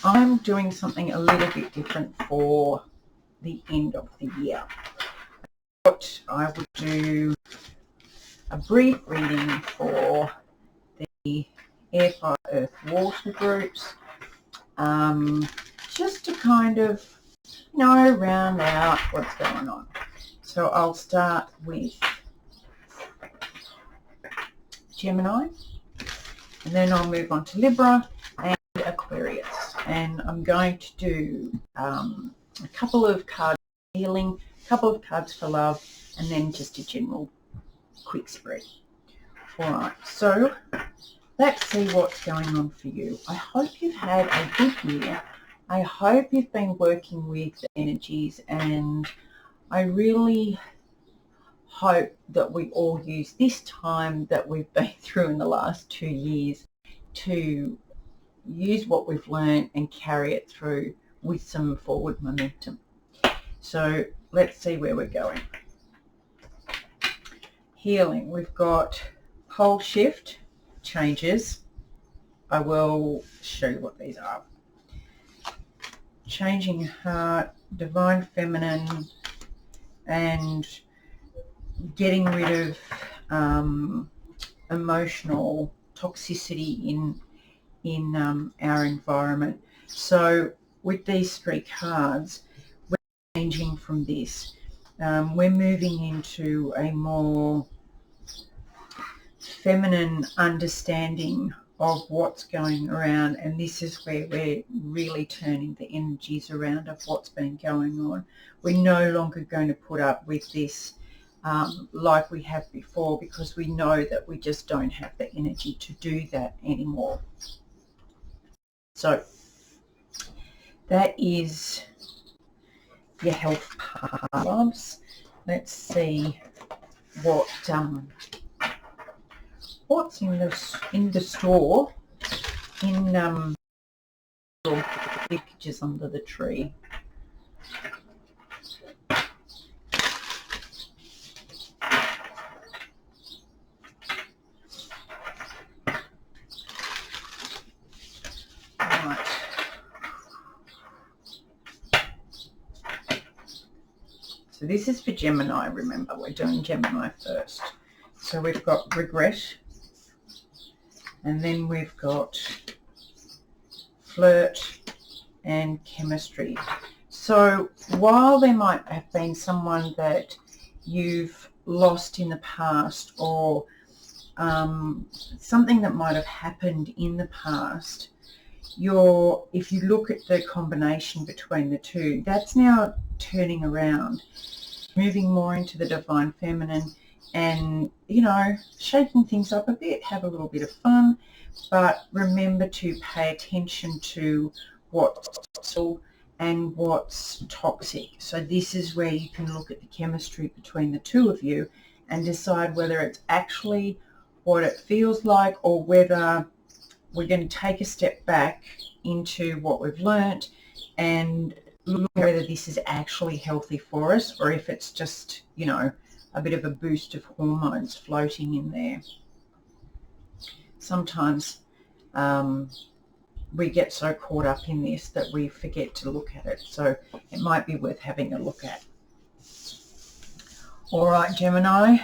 I'm doing something a little bit different for the end of the year. What I would do a brief reading for the air, fire, earth, water groups, just to kind of, round out what's going on. So I'll start with Gemini, and then I'll move on to Libra and Aquarius. And I'm going to do a couple of cards for healing, a couple of cards for love, and then just a general quick spread. All right, so let's see what's going on for you. I hope you've had a good year. I hope you've been working with the energies, and I really hope that we all use this time that we've been through in the last 2 years to use what we've learned and carry it through with some forward momentum. So let's see where we're going. Healing, we've got pole shift, changes. I will show you what these are. Changing heart, divine feminine, and getting rid of emotional toxicity in our environment. So with these 3 cards, we're changing from this. We're moving into a more feminine understanding of what's going around, and this is where we're really turning the energies around of what's been going on. We're no longer going to put up with this like we have before, because we know that we just don't have the energy to do that anymore. So that is your health part, loves. Let's see what's in the store in the pictures under the tree. Right. So this is for Gemini. Remember, we're doing Gemini first. So we've got regret, and then we've got flirt and chemistry. So while there might have been someone that you've lost in the past, or something that might have happened in the past, if you look at the combination between the two, that's now turning around, moving more into the divine feminine, and shaking things up a bit, have a little bit of fun, but remember to pay attention to what's subtle and what's toxic. So this is where you can look at the chemistry between the two of you and decide whether it's actually what it feels like, or whether we're going to take a step back into what we've learnt and look at whether this is actually healthy for us, or if it's just, a bit of a boost of hormones floating in there. Sometimes we get so caught up in this that we forget to look at it. So it might be worth having a look at. All right, Gemini,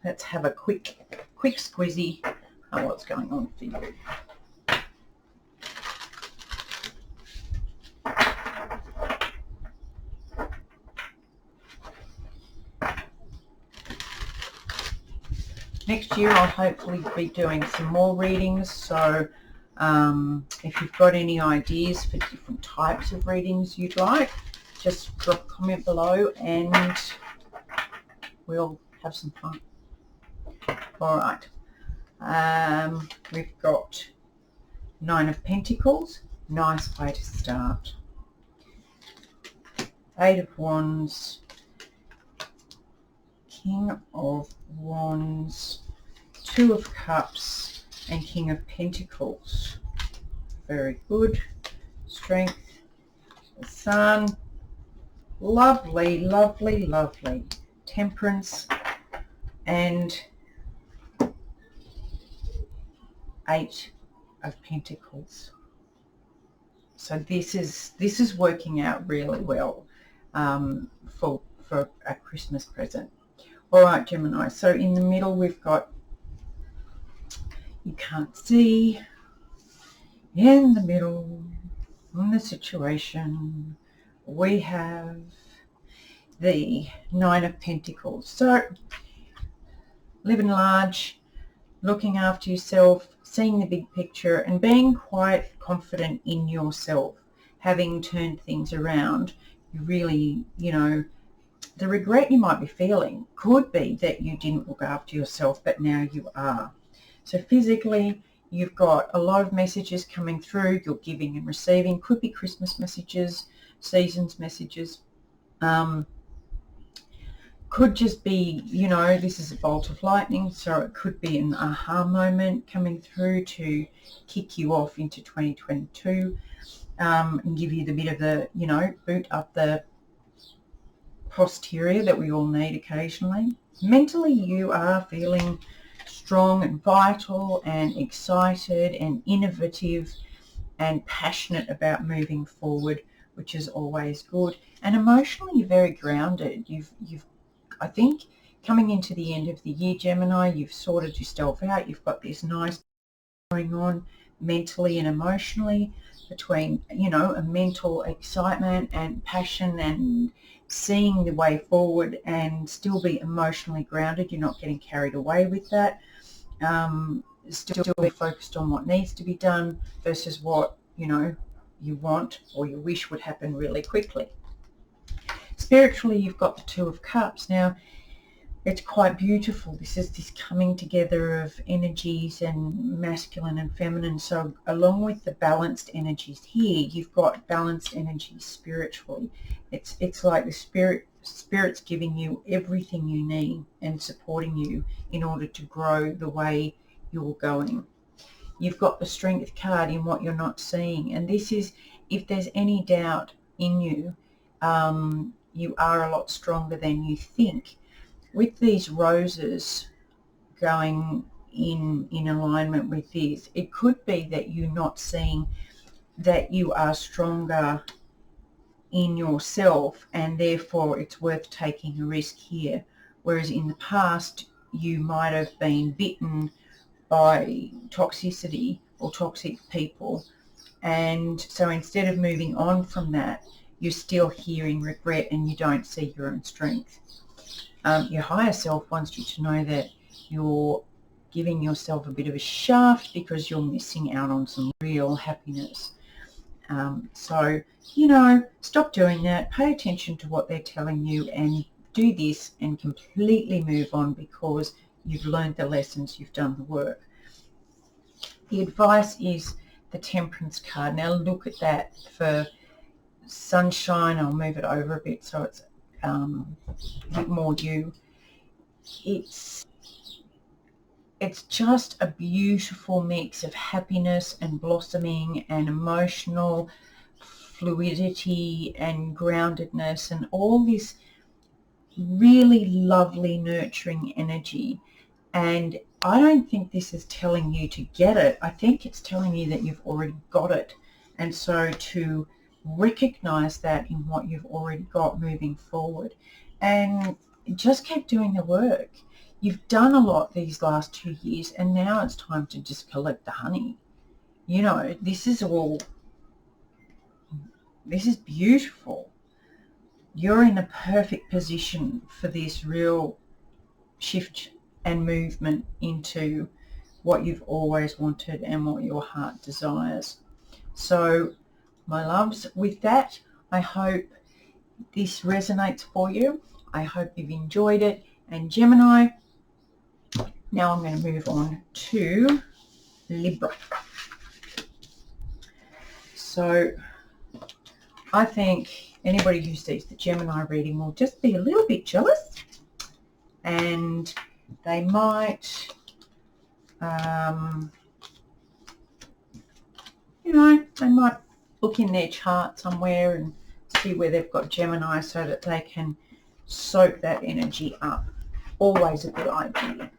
let's have a quick squizzy on what's going on for you. Next year I'll hopefully be doing some more readings, so if you've got any ideas for different types of readings you'd like, just drop a comment below and we'll have some fun. All right, we've got 9 of Pentacles, nice way to start. 8 of Wands, King of Wands, 2 of Cups, and King of Pentacles. Very good. Strength, the Sun, lovely, lovely, lovely. Temperance, and 8 of Pentacles. So this is working out really well for a Christmas present. All right, Gemini. So in the middle we've got, you can't see, in the middle, in the situation, we have the Nine of Pentacles. So living large, looking after yourself, seeing the big picture, and being quite confident in yourself, having turned things around. You really, you know, the regret you might be feeling could be that you didn't look after yourself, but now you are. So physically, you've got a lot of messages coming through. You're giving and receiving. Could be Christmas messages, seasons messages. Could just be, you know, this is a bolt of lightning, so it could be an aha moment coming through to kick you off into 2022 and give you the bit of the, you know, boot up the posterior that we all need occasionally. Mentally, you are feeling strong and vital and excited and innovative and passionate about moving forward, which is always good. And emotionally, you're very grounded. You've I think coming into the end of the year, Gemini, you've sorted yourself out. You've got this nice going on mentally and emotionally between, you know, a mental excitement and passion and seeing the way forward and still be emotionally grounded. You're not getting carried away with that. Still be focused on what needs to be done versus what, you know, you want or you wish would happen really quickly. Spiritually, you've got the Two of Cups. Now, it's quite beautiful. This is this coming together of energies and masculine and feminine. So along with the balanced energies here, you've got balanced energies spiritually. It's like the spirit's giving you everything you need and supporting you in order to grow the way you're going. You've got the Strength card in what you're not seeing. And this is, if there's any doubt in you, you are a lot stronger than you think. With these roses going in alignment with this, it could be that you're not seeing that you are stronger in yourself and therefore it's worth taking a risk here. Whereas in the past, you might have been bitten by toxicity or toxic people. And so instead of moving on from that, you're still here in regret and you don't see your own strength. Your higher self wants you to know that you're giving yourself a bit of a shaft because you're missing out on some real happiness. So, you know, stop doing that. Pay attention to what they're telling you and do this and completely move on because you've learned the lessons, you've done the work. The advice is the Temperance card. Now look at that for sunshine. I'll move it over a bit so it's a bit more you. It's just a beautiful mix of happiness and blossoming and emotional fluidity and groundedness and all this really lovely nurturing energy. And I don't think this is telling you to get it. I think it's telling you that you've already got it. And so to recognize that in what you've already got moving forward and just keep doing the work. You've done a lot these last 2 years and now it's time to just collect the honey. You know, this is beautiful. You're in a perfect position for this real shift and movement into what you've always wanted and what your heart desires. So my loves, with that, I hope this resonates for you. I hope you've enjoyed it. And Gemini, now I'm going to move on to Libra. So I think anybody who sees the Gemini reading will just be a little bit jealous and they might, you know, they might look in their chart somewhere and see where they've got Gemini so that they can soak that energy up. Always a good idea.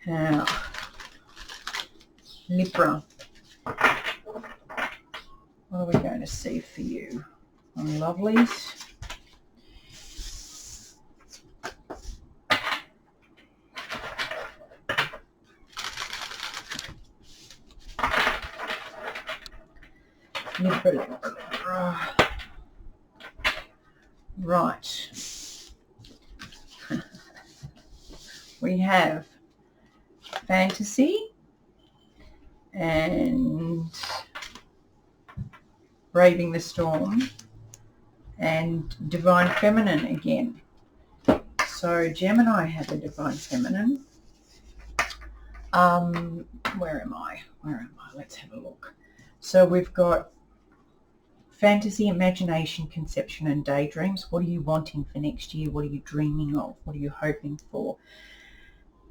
Now, Libra. to see for you, my lovelies. Right. We have fantasy and braving the storm and divine feminine again. So Gemini had the divine feminine. Where am I? Let's have a look. So we've got fantasy, imagination, conception and daydreams. What are you wanting for next year? What are you dreaming of? What are you hoping for?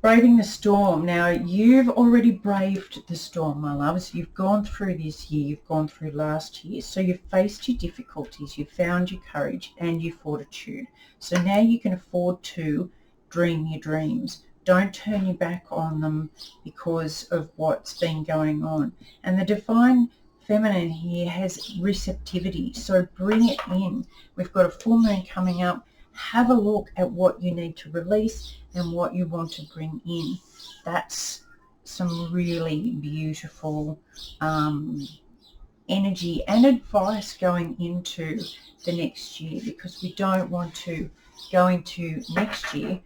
Braving the storm. Now, you've already braved the storm, my loves. You've gone through this year. You've gone through last year. So you've faced your difficulties. You've found your courage and your fortitude. So now you can afford to dream your dreams. Don't turn your back on them because of what's been going on. And the divine feminine here has receptivity. So bring it in. We've got a full moon coming up. Have a look at what you need to release and what you want to bring in. That's some really beautiful energy and advice going into the next year, because we don't want to go into next year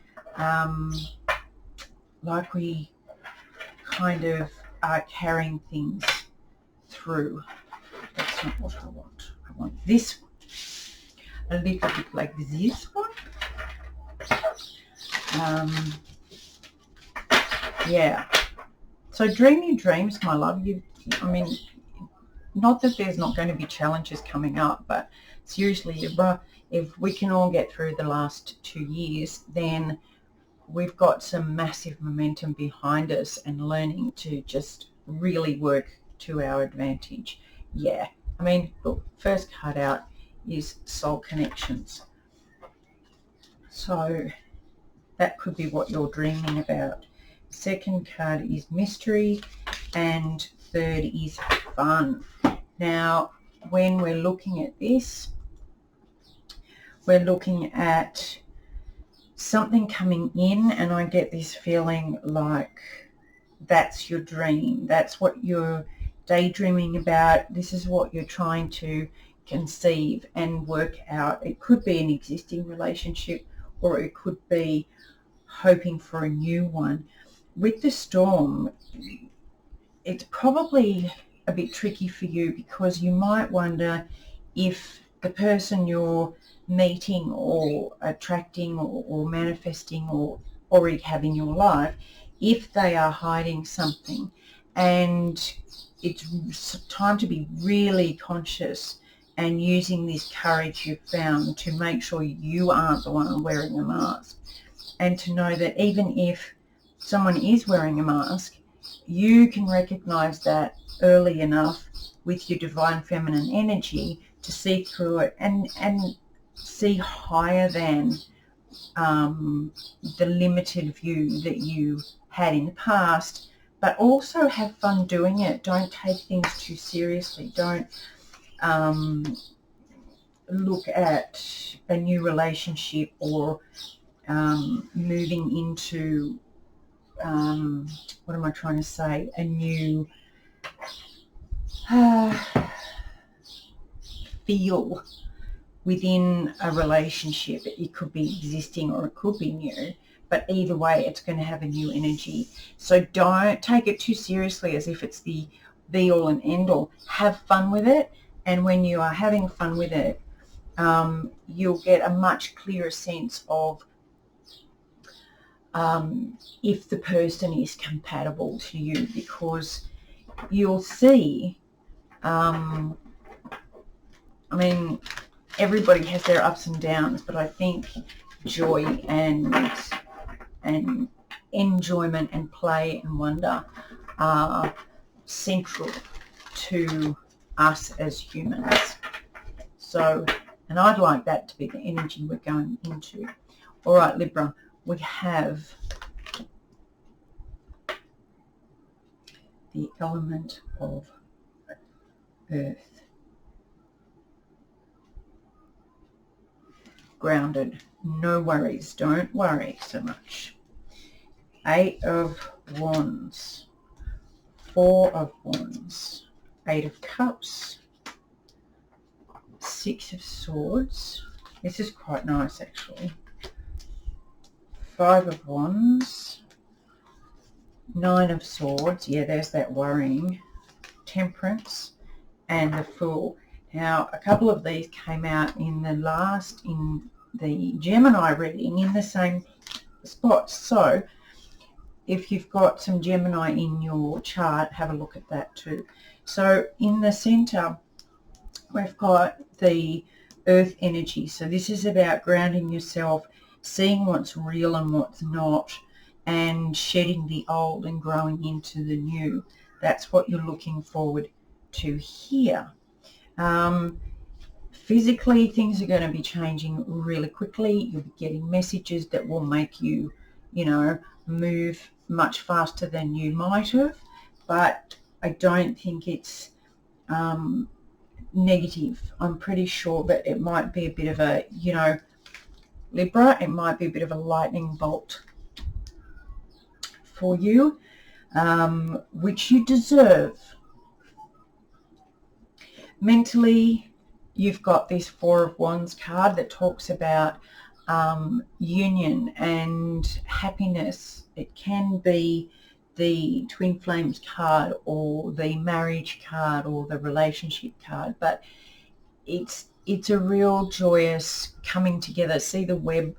like we kind of are carrying things through. That's not what I want. I want this one. A little bit like this one. Yeah. So dream your dreams, my love. I mean, not that there's not going to be challenges coming up, but seriously, Libra, if we can all get through the last 2 years, then we've got some massive momentum behind us and learning to just really work to our advantage. Yeah. I mean, look, first card out is soul connections. So that could be what you're dreaming about. Second card is mystery and third is fun. Now, when we're looking at this, we're looking at something coming in, and I get this feeling like that's your dream. That's what you're daydreaming about. This is what you're trying to conceive and work out. It could be an existing relationship, or it could be hoping for a new one. With the storm, it's probably a bit tricky for you, because you might wonder if the person you're meeting or attracting or manifesting or already have in your life, if they are hiding something. And it's time to be really conscious and using this courage you've found to make sure you aren't the one wearing a mask, and to know that even if someone is wearing a mask, you can recognize that early enough with your divine feminine energy to see through it and see higher than the limited view that you had in the past, but also have fun doing it. Don't take things too seriously. Don't look at a new relationship or moving into, what am I trying to say, a new feel within a relationship. It could be existing or it could be new, but either way it's going to have a new energy. So don't take it too seriously as if it's the be all and end all. Have fun with it, and when you are having fun with it, you'll get a much clearer sense of if the person is compatible to you, because you'll see, I mean, everybody has their ups and downs, but I think joy and enjoyment and play and wonder are central to us as humans. So, and I'd like that to be the energy we're going into. All right, Libra, we have the element of earth. grounded. No worries. Don't worry so much. 8 of Wands, 4 of Wands, 8 of Cups, 6 of Swords. This is quite nice actually. 5 of Wands, 9 of Swords. Yeah, there's that worrying. Temperance and the Fool. Now, a couple of these came out in the Gemini reading in the same spot. So if you've got some Gemini in your chart, have a look at that too. So in the center, we've got the earth energy. So this is about grounding yourself, seeing what's real and what's not, and shedding the old and growing into the new. That's what you're looking forward to here. Physically, things are going to be changing really quickly. You'll be getting messages that will make you, move much faster than you might have. But I don't think it's negative. I'm pretty sure that it might be a bit of a, Libra, it might be a bit of a lightning bolt for you, which you deserve. Mentally, you've got this 4 of Wands card that talks about union and happiness. It can be the Twin Flames card or the marriage card or the relationship card, but it's a real joyous coming together. See the web,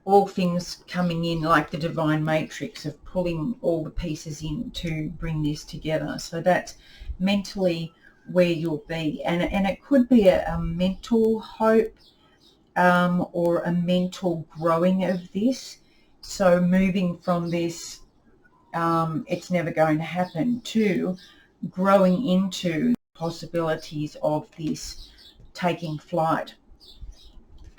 all things coming in like the divine matrix of pulling all the pieces in to bring this together. So that's mentally where you'll be, and it could be a mental hope or a mental growing of this. So moving from this it's never going to happen to growing into possibilities of this taking flight.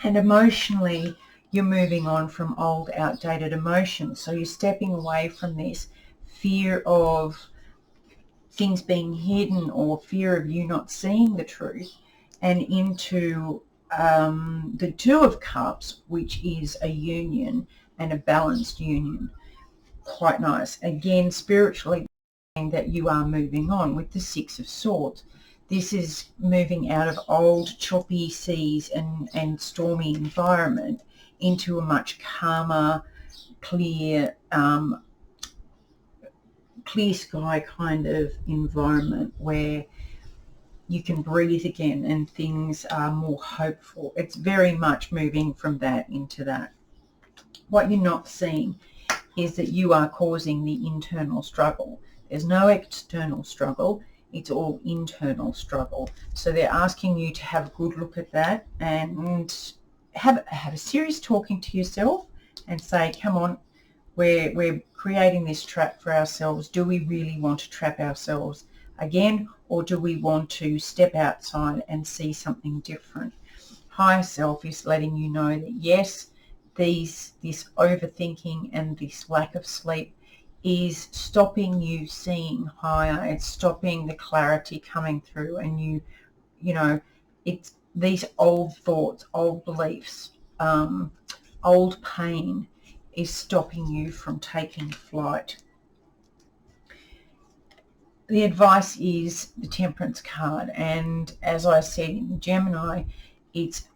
And emotionally, you're moving on from old outdated emotions. So you're stepping away from this fear of things being hidden or fear of you not seeing the truth, and into the 2 of Cups, which is a union and a balanced union. Quite nice. Again, spiritually, that you are moving on with the 6 of Swords. This is moving out of old choppy seas and stormy environment into a much calmer, clear sky kind of environment where you can breathe again and things are more hopeful. It's very much moving from that into that. What you're not seeing is that you are causing the internal struggle. There's no external struggle. It's all internal struggle. So they're asking you to have a good look at that and have a serious talking to yourself and say, come on, we're creating this trap for ourselves. Do we really want to trap ourselves again, or do we want to step outside and see something different? Higher self is letting you know that yes, this overthinking and this lack of sleep is stopping you seeing higher. It's stopping the clarity coming through, and it's these old thoughts, old beliefs, old pain is stopping you from taking flight. The advice is the Temperance card, and as I said in Gemini, it's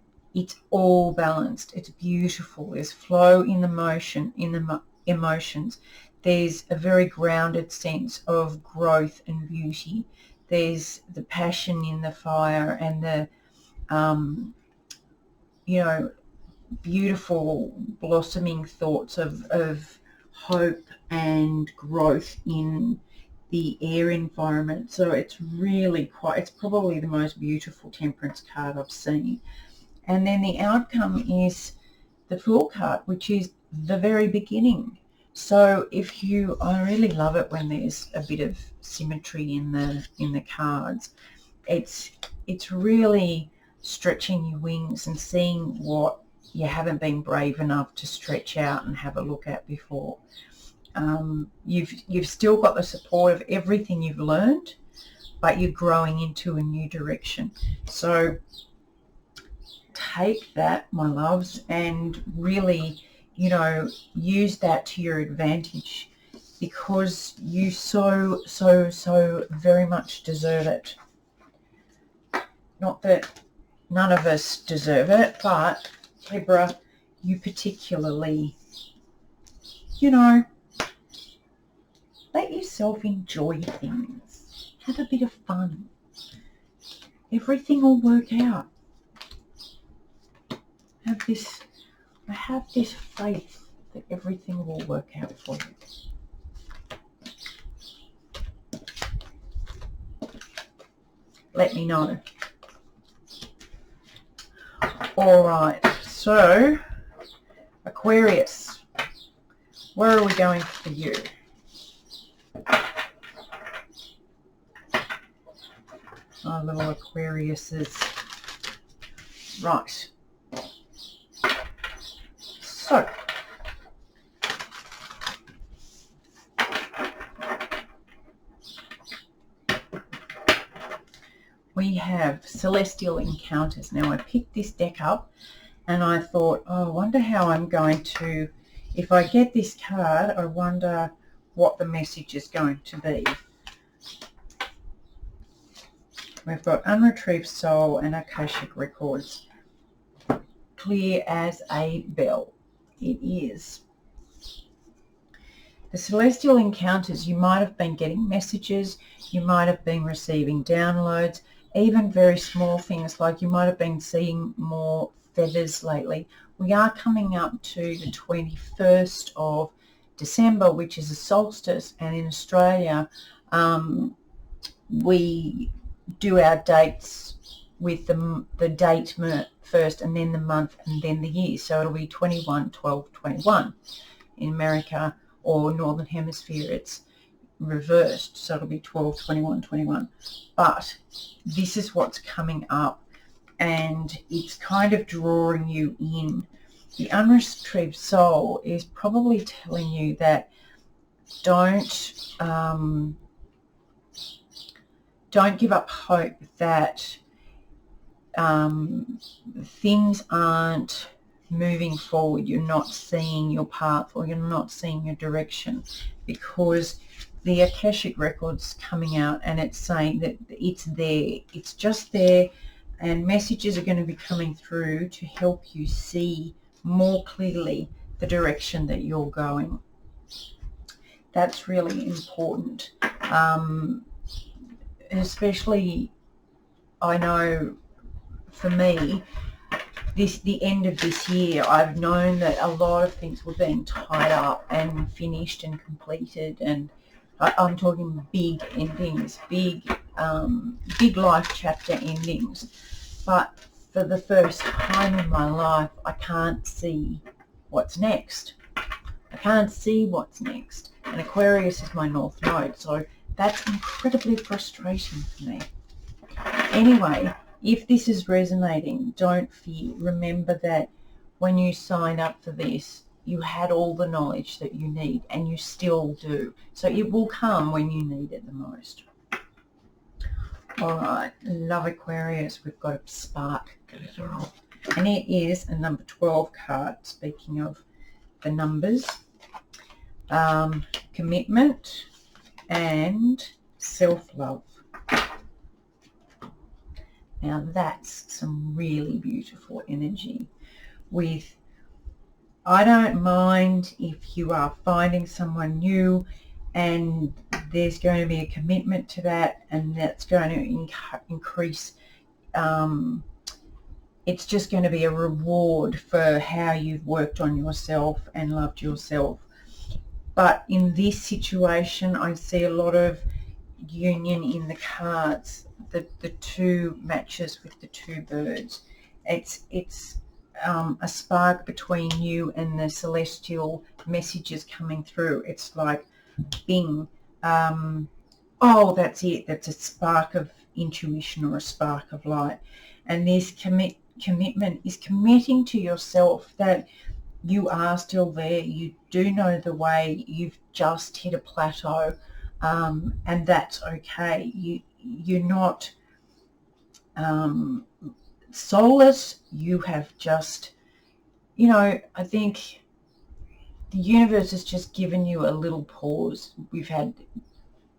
all balanced. It's beautiful. There's flow in the motion, in the emotions. There's a very grounded sense of growth and beauty. There's the passion in the fire and the beautiful blossoming thoughts of hope and growth in the air environment. So it's probably the most beautiful Temperance card I've seen. And then the outcome is the Fool card, which is the very beginning. So I really love it when there's a bit of symmetry in the cards. It's really stretching your wings and seeing what you haven't been brave enough to stretch out and have a look at before. You've still got the support of everything you've learned, but you're growing into a new direction. So take that, my loves, and really, you know, use that to your advantage, because you so very much deserve it. Not that none of us deserve it, but Libra, you particularly, you know, let yourself enjoy things. Have a bit of fun. Everything will work out. I have this faith that everything will work out for you. Let me know. All right, so Aquarius, where are we going for you? Our little Aquariuses. Right. So, we have Celestial Encounters. Now, I picked this deck up and I thought, oh, I wonder how I'm going to, if I get this card, I wonder what the message is going to be. We've got Unretrieved Soul and Akashic Records. Clear as a bell. It is. The Celestial Encounters, you might have been getting messages, you might have been receiving downloads, even very small things like you might have been seeing more feathers lately. We are coming up to the 21st of December, which is a solstice, and in Australia we do our dates with the date first and then the month and then the year. So it'll be 21-12-21. In America or Northern Hemisphere, it's reversed. So it'll be 12-21-21. But this is what's coming up, and it's kind of drawing you in. The Unretrieved Soul is probably telling you that don't give up hope that things aren't moving forward. You're not seeing your path, or you're not seeing your direction, because the Akashic Records coming out and it's saying that it's there. It's just there, and messages are going to be coming through to help you see more clearly the direction that you're going. That's really important. Especially, I know for me, the end of this year, I've known that a lot of things were being tied up and finished and completed, and I'm talking big endings, big life chapter endings. But for the first time in my life, I can't see what's next. I can't see what's next. And Aquarius is my North Node, so that's incredibly frustrating for me. Anyway, if this is resonating, don't fear. Remember that when you signed up for this, you had all the knowledge that you need, and you still do. So it will come when you need it the most. All right, love Aquarius. We've got a spark, and it is a number 12 card. Speaking of the numbers, commitment and self-love. Now that's some really beautiful energy. With, I don't mind if you are finding someone new and there's going to be a commitment to that, and that's going to increase, it's just going to be a reward for how you've worked on yourself and loved yourself. But in this situation, I see a lot of union in the cards. The two matches with the two birds. It's a spark between you and the celestial messages coming through. It's like, bing. Oh, that's it. That's a spark of intuition or a spark of light. And this commitment is committing to yourself that you are still there. You do know the way. You've just hit a plateau, and that's okay. You're not Soulless, you have just, I think the universe has just given you a little pause. We've had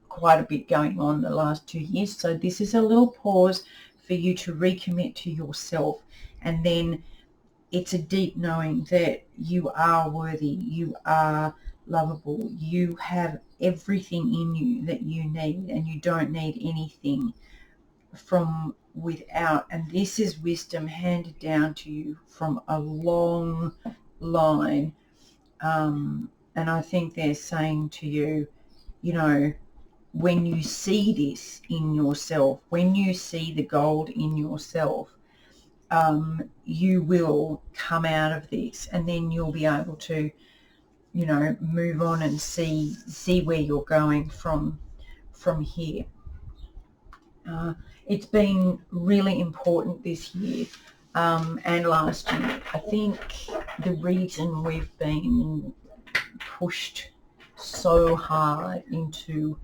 quite a bit going on the last 2 years, so this is a little pause for you to recommit to yourself. And then it's a deep knowing that you are worthy, you are lovable, you have everything in you that you need, and you don't need anything from without. And this is wisdom handed down to you from a long line. And I think they're saying to you, when you see this in yourself, when you see the gold in yourself, you will come out of this, and then you'll be able to, move on and see where you're going from here. It's been really important this year and last year. I think the reason we've been pushed so hard into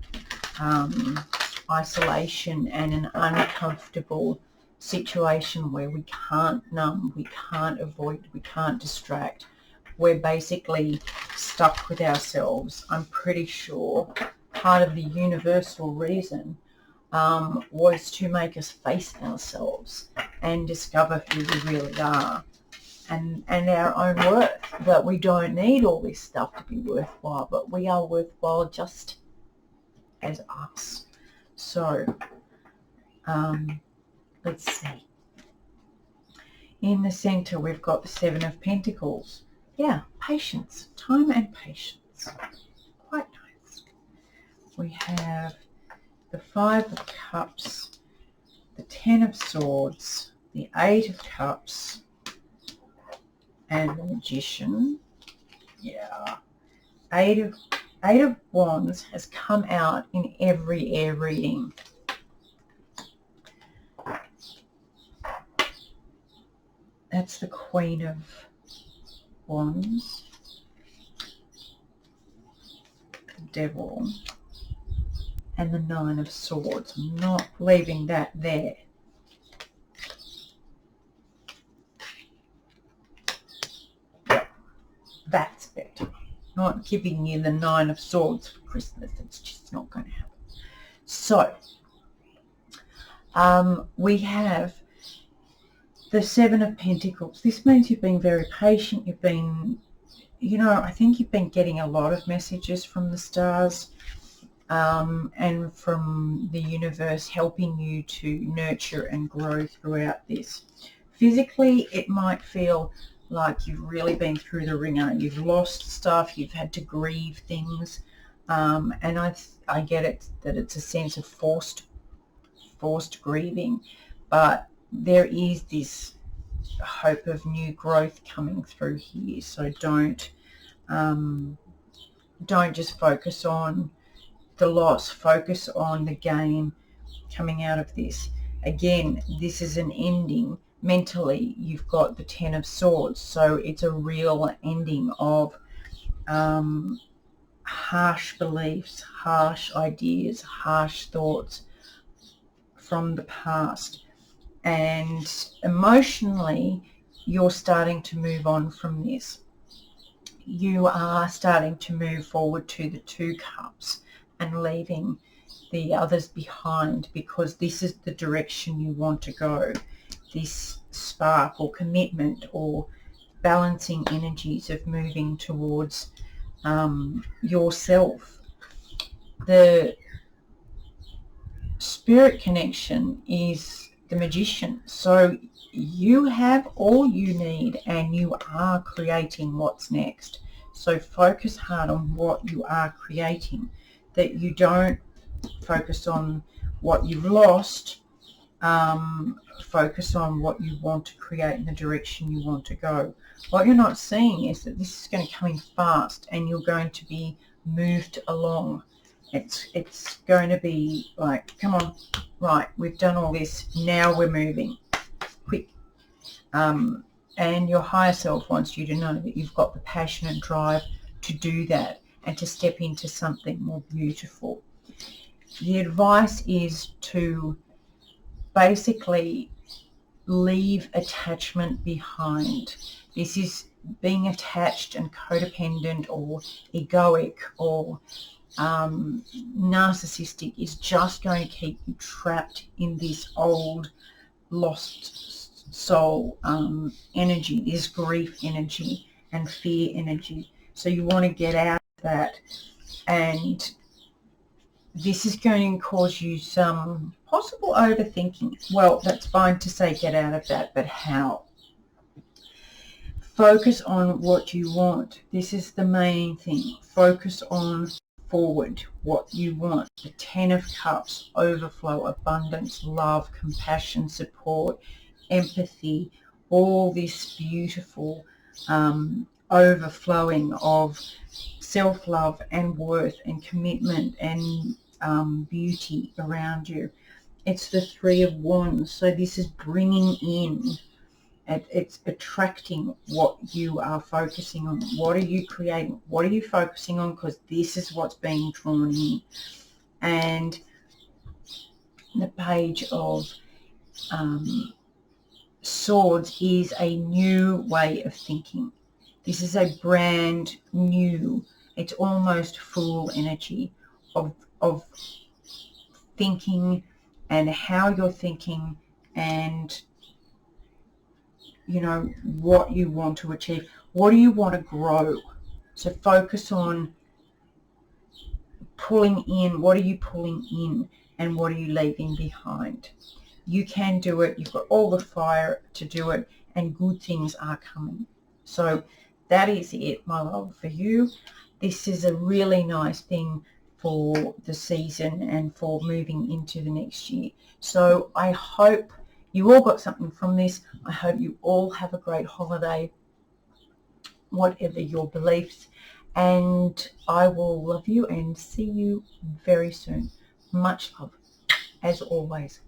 isolation and an uncomfortable situation where we can't numb, we can't avoid, we can't distract. We're basically stuck with ourselves. I'm pretty sure part of the universal reason was to make us face ourselves and discover who we really are and our own worth. But we don't need all this stuff to be worthwhile, but we are worthwhile just as us. So let's see. In the center, we've got the Seven of Pentacles. Yeah, patience, time and patience. Quite nice. We have the Five of Cups, the Ten of Swords, the Eight of Cups, and the Magician. Yeah. Eight of Wands has come out in every air reading. That's the Queen of Wands, the Devil, and the Nine of Swords. I'm not leaving that there. Yep, that's better. Not giving you the Nine of Swords for Christmas. It's just not going to happen. So, we have the Seven of Pentacles. This means you've been very patient. You've been, I think you've been getting a lot of messages from the stars and from the universe helping you to nurture and grow throughout this. Physically, it might feel like you've really been through the ringer. You've lost stuff. You've had to grieve things. And I get it that it's a sense of forced grieving. But there is this hope of new growth coming through here. So don't just focus on the loss. Focus on the gain coming out of this. Again, this is an ending. Mentally, you've got the Ten of Swords. So it's a real ending of harsh beliefs, harsh ideas, harsh thoughts from the past. And emotionally, you're starting to move on from this. You are starting to move forward to the Two Cups and leaving the others behind, because this is the direction you want to go. This spark or commitment or balancing energies of moving towards yourself. The spirit connection is the Magician. So you have all you need and you are creating what's next. So focus hard on what you are creating, that you don't focus on what you've lost. Focus on what you want to create in the direction you want to go. What you're not seeing is that this is going to come in fast and you're going to be moved along. It's going to be like, come on, right, we've done all this, now we're moving, quick. And your higher self wants you to know that you've got the passion and drive to do that and to step into something more beautiful. The advice is to basically leave attachment behind. This is being attached and codependent or egoic or narcissistic is just going to keep you trapped in this old lost soul energy, this grief energy and fear energy. So you want to get out of that, and this is going to cause you some possible overthinking. Well, that's fine to say get out of that, but how? Focus on what you want. This is the main thing. Focus on forward, what you want. The 10 of Cups, overflow, abundance, love, compassion, support, empathy, all this beautiful overflowing of self-love and worth and commitment and beauty around you. It's the 3 of Wands. So this is bringing in, it's attracting what you are focusing on. What are you creating? What are you focusing on? Because this is what's being drawn in. And the Page of Swords is a new way of thinking. This is a brand new, it's almost full energy of thinking and how you're thinking and, you know, what you want to achieve. What do you want to grow? So focus on pulling in. What are you pulling in and what are you leaving behind? You can do it. You've got all the fire to do it, and good things are coming. So that is it, my love, for you. This is a really nice thing for the season and for moving into the next year. So I hope you all got something from this. I hope you all have a great holiday, whatever your beliefs, and I will love you and see you very soon. Much love, as always.